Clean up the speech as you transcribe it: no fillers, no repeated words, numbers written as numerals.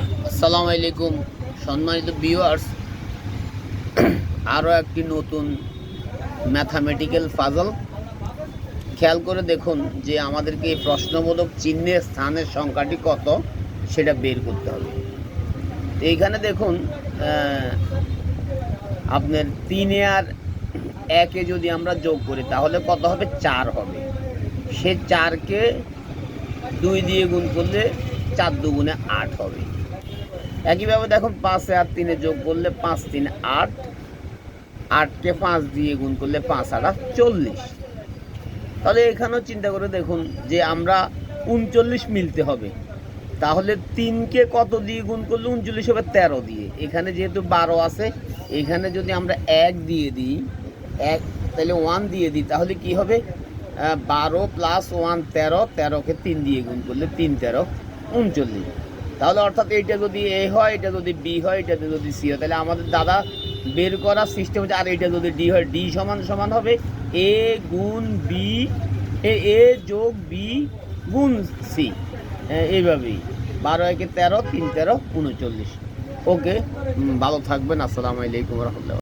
আসসালামু আলাইকুম সম্মানিত ভিউয়ার্স, আরও একটি নতুন ম্যাথামেটিক্যাল পাজল। খেয়াল করে দেখুন যে আমাদেরকে এই প্রশ্নবোধক চিহ্নের স্থানের সংখ্যাটি কত সেটা বের করতে হবে। এইখানে দেখুন আপনার 3 আর 1 যদি আমরা যোগ করি তাহলে কত হবে? 4 হবে। সে 4কে 2 দিয়ে গুণ করলে 4 দুগুণে 8 হবে। একইভাবে দেখুন 5 আর 3 যোগ করলে 5 3 8, 8কে 5 দিয়ে গুণ করলে 5 8 40। তাহলে এখানেও চিন্তা করে দেখুন যে আমরা 39 মিলতে হবে, তাহলে 3কে কত দিয়ে গুণ করলে 39 হবে? 13 দিয়ে। এখানে যেহেতু 12 আছে, এখানে যদি আমরা 1 দিয়ে দিই, 1 তাহলে 1 দিয়ে দিই, তাহলে কি হবে? 12 প্লাস 1 13, 13কে 3 দিয়ে গুণ করলে 3 13 39। তাহলে অর্থাৎ এইটা যদি এ হয়, এটা যদি বি হয়, এটা যদি সি হয়, তাহলে আমাদের দাদা বের করার সিস্টেম হচ্ছে, আর এটা যদি ডি হয়, ডি সমান সমান হবে এ গুণ বি, এ যোগ বি গুণ সি। এইভাবেই 12 একে 13, 3 13 39। ওকে, ভালো থাকবেন। আসসালামু আলাইকুম রহমতুল্লাহ।